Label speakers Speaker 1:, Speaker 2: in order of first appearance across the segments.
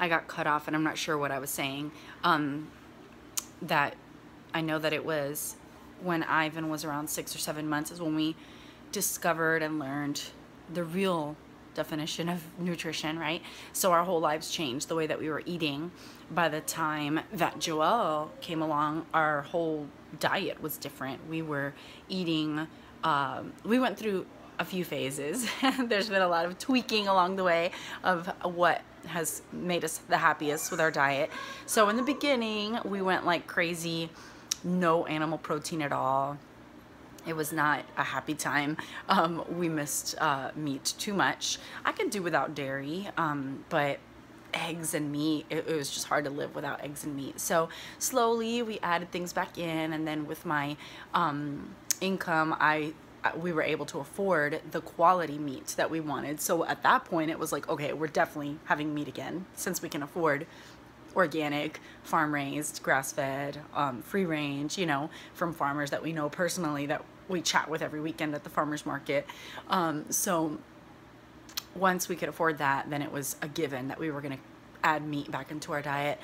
Speaker 1: I got cut off and I'm not sure what I was saying. That I know that it was when Ivan was around 6 or 7 months is when we discovered and learned the real definition of nutrition, right? So our whole lives changed the way that we were eating. By the time that Joelle came along, our whole diet was different. We were eating, we went through a few phases. There's been a lot of tweaking along the way of what has made us the happiest with our diet. So in the beginning, we went like crazy, no animal protein at all. It was not a happy time. We missed meat too much. I could do without dairy, but eggs and meat, it was just hard to live without eggs and meat. So slowly we added things back in, and then with my income, we were able to afford the quality meat that we wanted. So at that point, it was like, okay, we're definitely having meat again since we can afford organic, farm-raised, grass-fed, free-range, you know, from farmers that we know personally that we chat with every weekend at the farmer's market. So once we could afford that, then it was a given that we were going to add meat back into our diet.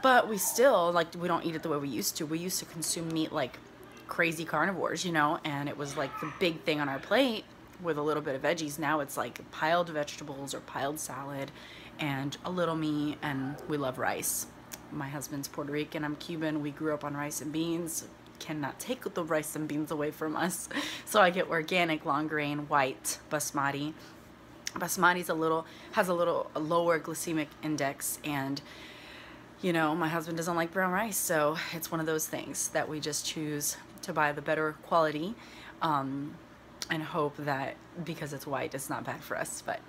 Speaker 1: But we still, like, we don't eat it the way we used to. We used to consume meat like crazy carnivores, you know, and it was like the big thing on our plate with a little bit of veggies. Now it's like piled vegetables or piled salad and a little meat, and we love rice. My husband's Puerto Rican, I'm Cuban. We grew up on rice and beans. Cannot take the rice and beans away from us. So I get organic, long grain, white basmati. Basmati's has a little lower glycemic index, and you know, my husband doesn't like brown rice, so it's one of those things that we just choose to buy the better quality, and hope that because it's white, it's not bad for us. But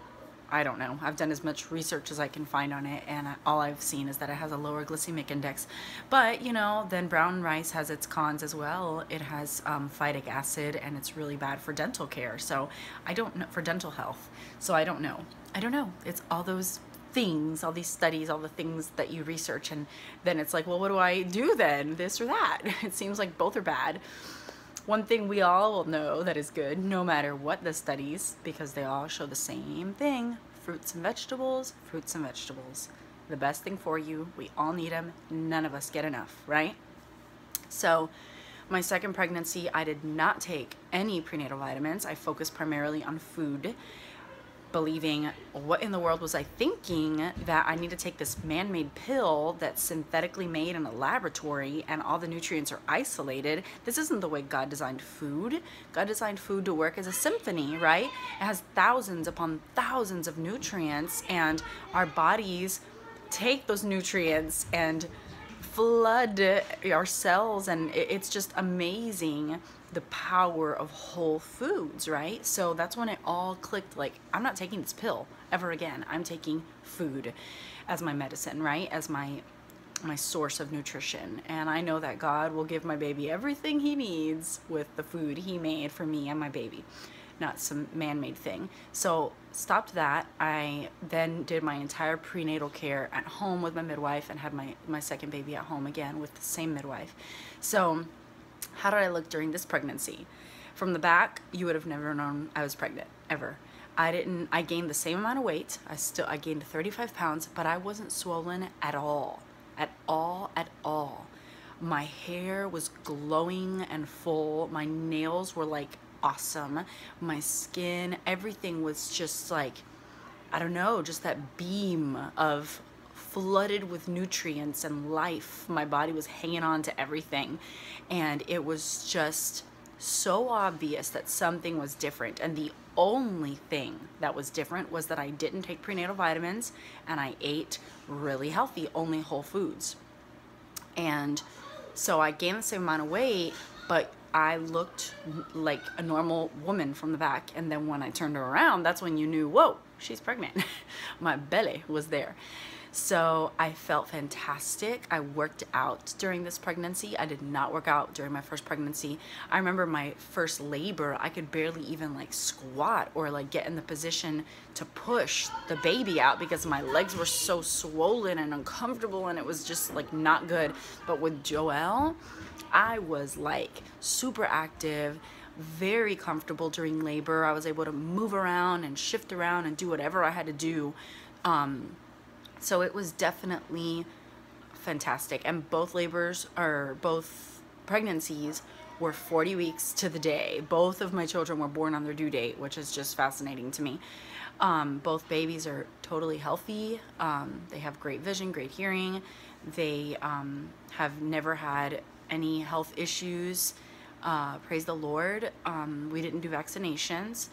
Speaker 1: I don't know. I've done as much research as I can find on it, and all I've seen is that it has a lower glycemic index. But, you know, then brown rice has its cons as well. It has phytic acid, and it's really bad for dental care. So I don't know, for dental health. So I don't know. It's all those things, all these studies, all the things that you research, and then it's like, well, what do I do then? This or that? It seems like both are bad. One thing we all will know that is good, no matter what the studies, because they all show the same thing: fruits and vegetables, fruits and vegetables. The best thing for you. We all need them. None of us get enough, right? So my second pregnancy, I did not take any prenatal vitamins. I focused primarily on food, believing, what in the world was I thinking, that I need to take this man-made pill that's synthetically made in a laboratory and all the nutrients are isolated. This isn't the way God designed food. God designed food to work as a symphony, right? It has thousands upon thousands of nutrients, and our bodies take those nutrients and flood our cells, and it's just amazing, the power of whole foods, right? So that's when it all clicked, like, I'm not taking this pill ever again. I'm taking food as my medicine, right? As my source of nutrition. And I know that God will give my baby everything he needs with the food he made for me and my baby, not some man-made thing. So stopped that. I then did my entire prenatal care at home with my midwife, and had my second baby at home again with the same midwife. So how did I look during this pregnancy? From the back, you would have never known I was pregnant, ever. I gained the same amount of weight. I gained 35 pounds, but I wasn't swollen at all. At all. My hair was glowing and full. My nails were like awesome. My skin, everything was just like, I don't know, just that beam of flooded with nutrients and life. My body was hanging on to everything, and it was just so obvious that something was different. And the only thing that was different was that I didn't take prenatal vitamins, and I ate really healthy, only whole foods. And so I gained the same amount of weight, but I looked like a normal woman from the back. And then when I turned her around, that's when you knew, whoa, she's pregnant. My belly was there. So I felt fantastic. I worked out during this pregnancy. I did not work out during my first pregnancy. I remember my first labor, I could barely even like squat or like get in the position to push the baby out because my legs were so swollen and uncomfortable, and it was just like not good. But with Joelle, I was like super active, very comfortable during labor. I was able to move around and shift around and do whatever I had to do So it was definitely fantastic. And both pregnancies were 40 weeks to the day. Both of my children were born on their due date, which is just fascinating to me. Both babies are totally healthy. They have great vision, great hearing. They have never had any health issues. Praise the Lord. We didn't do vaccinations,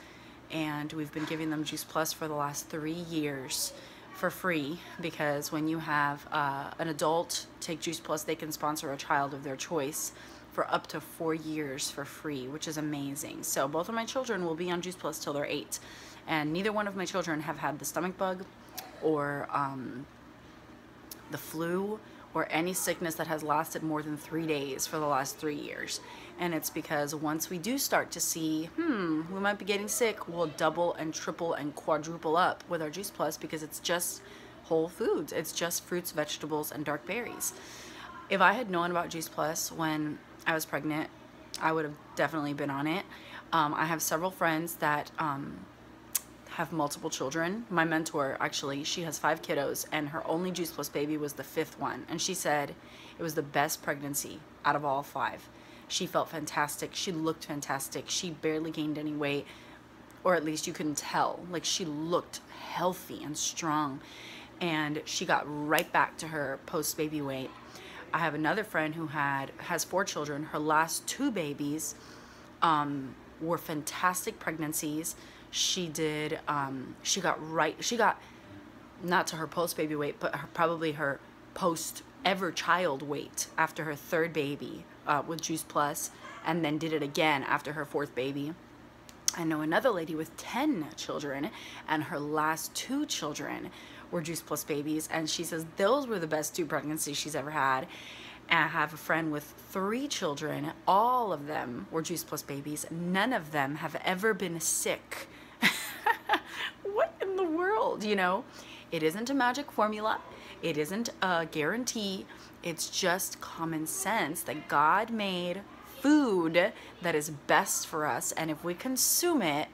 Speaker 1: and we've been giving them Juice Plus for the last 3 years for free, because when you have an adult take Juice Plus, they can sponsor a child of their choice for up to 4 years for free, which is amazing. So both of my children will be on Juice Plus till they're 8, and neither one of my children have had the stomach bug or the flu or any sickness that has lasted more than 3 days for the last 3 years. And it's because once we do start to see, we might be getting sick, we'll double and triple and quadruple up with our Juice Plus, because it's just whole foods. It's just fruits, vegetables, and dark berries. If I had known about Juice Plus when I was pregnant, I would have definitely been on it. I have several friends that have multiple children. My mentor, actually, she has 5 kiddos, and her only Juice Plus baby was the 5th one. And she said it was the best pregnancy out of all 5. She felt fantastic. She looked fantastic. She barely gained any weight, or at least you couldn't tell. Like, she looked healthy and strong, and she got right back to her post-baby weight. I have another friend who has 4 children. Her last 2 babies were fantastic pregnancies. She got not to her post-baby weight, but probably her post-ever child weight after her 3rd baby with Juice Plus, and then did it again after her 4th baby. I know another lady with 10 children, and her last 2 children were Juice Plus babies, and she says those were the best 2 pregnancies she's ever had. And I have a friend with 3 children. All of them were Juice Plus babies. None of them have ever been sick. What in the world, you know? It isn't a magic formula. It isn't a guarantee. It's just common sense that God made food that is best for us, and if we consume it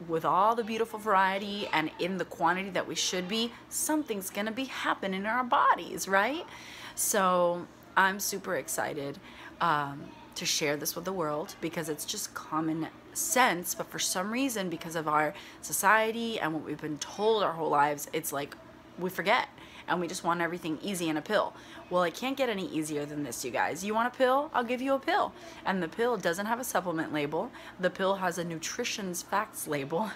Speaker 1: with all the beautiful variety and in the quantity that we should be, something's gonna be happening in our bodies, right? So I'm super excited to share this with the world, because it's just common sense. But for some reason, because of our society and what we've been told our whole lives, it's like we forget, and we just want everything easy in a pill. Well, it can't get any easier than this, you guys. You want a pill? I'll give you a pill. And the pill doesn't have a supplement label. The pill has a nutrition facts label.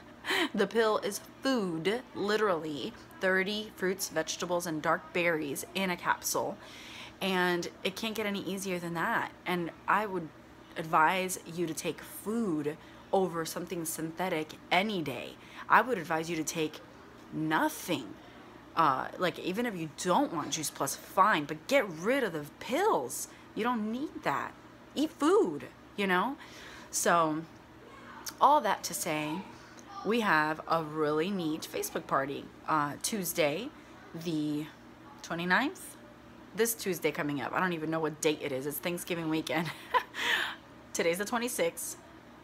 Speaker 1: The pill is food, literally 30 fruits, vegetables, and dark berries in a capsule. And it can't get any easier than that. And I would advise you to take food over something synthetic any day. I would advise you to take nothing. Like, even if you don't want Juice Plus, fine, but get rid of the pills. You don't need that. Eat food, you know? So, all that to say, we have a really neat Facebook party. Tuesday, the 29th? This Tuesday coming up. I don't even know what date it is. It's Thanksgiving weekend. Today's the 26th.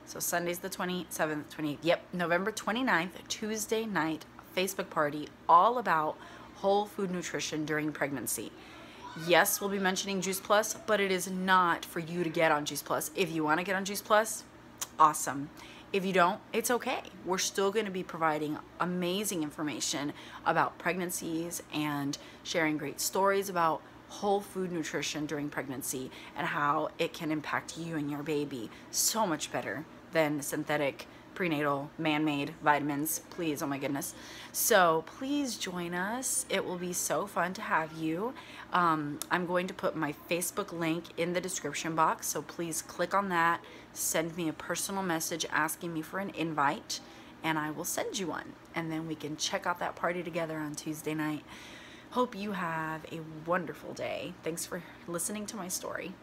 Speaker 1: So Sunday's the 27th, 28th. Yep, November 29th, Tuesday night, Facebook party, all about whole food nutrition during pregnancy. Yes, we'll be mentioning Juice Plus, but it is not for you to get on Juice Plus. If you want to get on Juice Plus, awesome. If you don't, it's okay. We're still going to be providing amazing information about pregnancies and sharing great stories about whole food nutrition during pregnancy and how it can impact you and your baby so much better than synthetic prenatal man-made vitamins. Please, oh my goodness. So please join us. It will be so fun to have you. I'm going to put my Facebook link in the description box, so please click on that, send me a personal message asking me for an invite, and I will send you one, and then we can check out that party together on Tuesday night. Hope you have a wonderful day. Thanks for listening to my story.